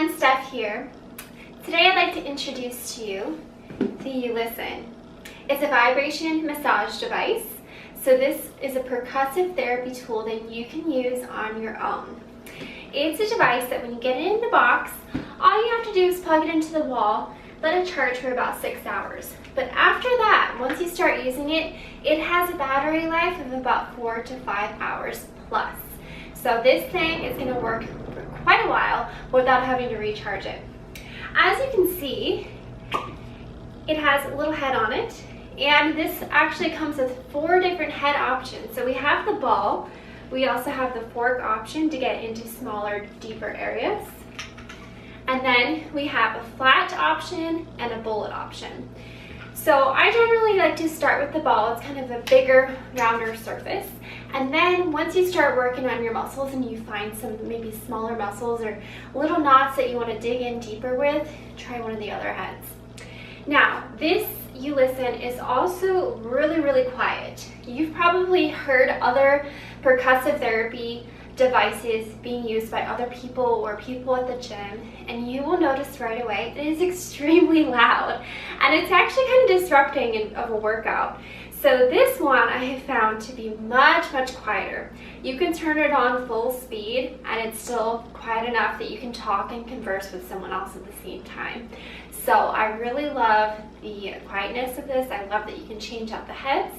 everyone, Steph here. Today I'd like to introduce to you the Youlisn. It's a vibration massage device. So this is a percussive therapy tool that you can use on your own. It's a device that when you get it in the box, all you have to do is plug it into the wall, let it charge for about 6 hours. But after that, once you start using it, it has a battery life of about 4 to 5 hours plus. So this thing is going to work for quite a while without having to recharge it. As you can see, it has a little head on it, and this actually comes with 4 different head options. So we have the ball, we also have the fork option to get into smaller, deeper areas, and then we have a flat option and a bullet option. So I generally like to start with the ball. It's kind of a bigger, rounder surface. And then once you start working on your muscles and you find some maybe smaller muscles or little knots that you want to dig in deeper with, try one of the other heads. Now, this Youlisn is also really, really quiet. You've probably heard other percussive therapy devices being used by other people or people at the gym, and you will notice right away it is extremely loud, and it's actually kind of disrupting of a workout. So this one I have found to be much, much quieter. You can turn it on full speed and it's still quiet enough that you can talk and converse with someone else at the same time. So I really love the quietness of this. I love that you can change out the heads.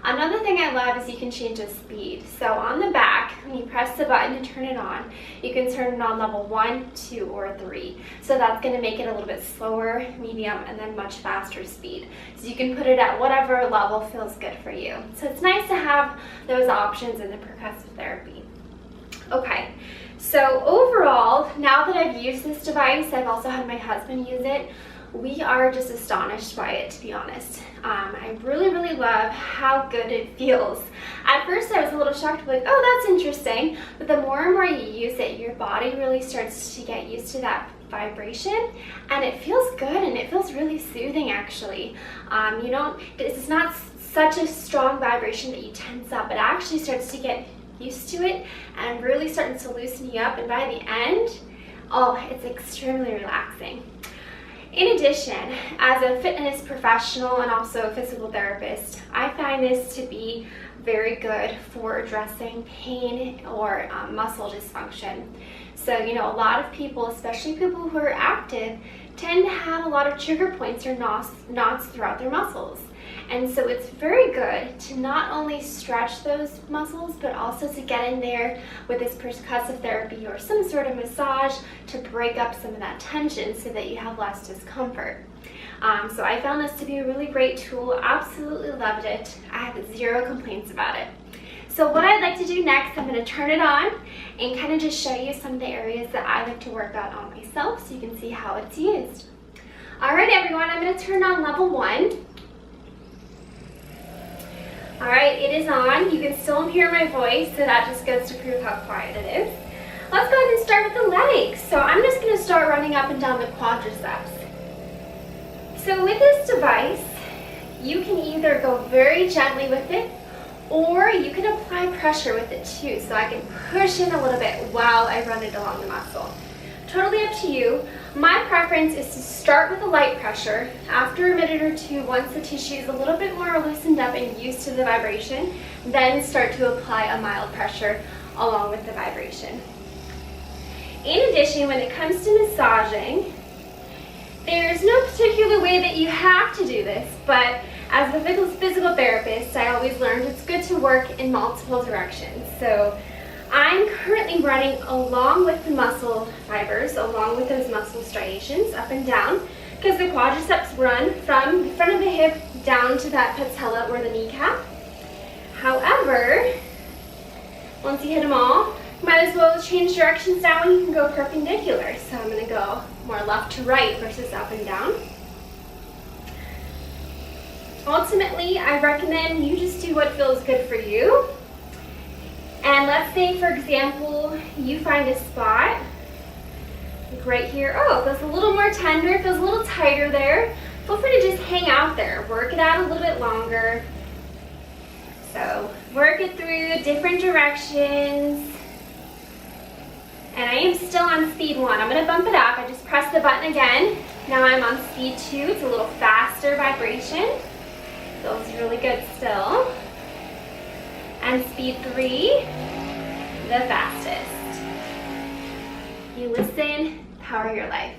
Another thing I love is you can change the speed. So on the back, when you press the button to turn it on, you can turn it on level 1, 2, or 3. So that's going to make it a little bit slower, medium, and then much faster speed. So you can put it at whatever level feels good for you. So it's nice to have those options in the percussive therapy. Okay, so overall, now that I've used this device, I've also had my husband use it. We are just astonished by it, to be honest. I really, really love how good it feels. At first I was a little shocked, like, oh, that's interesting. But the more and more you use it, your body really starts to get used to that vibration, and it feels good, and it feels really soothing, actually. It's not such a strong vibration that you tense up. It actually starts to get used to it and really starting to loosen you up, and by the end, oh, it's extremely relaxing. In addition, as a fitness professional and also a physical therapist, I find this to be very good for addressing pain or muscle dysfunction. So, a lot of people, especially people who are active, tend to have a lot of trigger points or knots throughout their muscles. And so it's very good to not only stretch those muscles, but also to get in there with this percussive therapy or some sort of massage to break up some of that tension so that you have less discomfort. So I found this to be a really great tool. Absolutely loved it. I have 0 complaints about it. So what I'd like to do next, I'm going to turn it on and kind of just show you some of the areas that I like to work out on myself so you can see how it's used. Alright everyone, I'm going to turn on level 1. Alright, it is on. You can still hear my voice, so that just goes to prove how quiet it is. Let's go ahead and start with the legs. So I'm just going to start running up and down the quadriceps. So with this device, you can either go very gently with it, or you can apply pressure with it too. So I can push in a little bit while I run it along the muscle. Totally up to you. My preference is to start with a light pressure. After a minute or 2, once the tissue is a little bit more loosened up and used to the vibration, then start to apply a mild pressure along with the vibration. In addition, when it comes to massaging, there's no particular way that you have to do this, but as a physical therapist, I always learned it's good to work in multiple directions. So I'm currently running along with the muscle fibers, along with those muscle striations up and down, because the quadriceps run from the front of the hip down to that patella or the kneecap. However, once you hit them all, you might as well change directions now and you can go perpendicular. So I'm going to go more left to right versus up and down. Ultimately, I recommend you just do what feels good for you. And let's say, for example, you find a spot, like right here. Oh, it feels a little more tender, it feels a little tighter there. Feel free to just hang out there, work it out a little bit longer. So work it through different directions. And I am still on speed 1. I'm going to bump it up. I just press the button again. Now I'm on speed 2. It's a little faster vibration. Feels really good still. And speed 3, the fastest. Youlisn, power your life.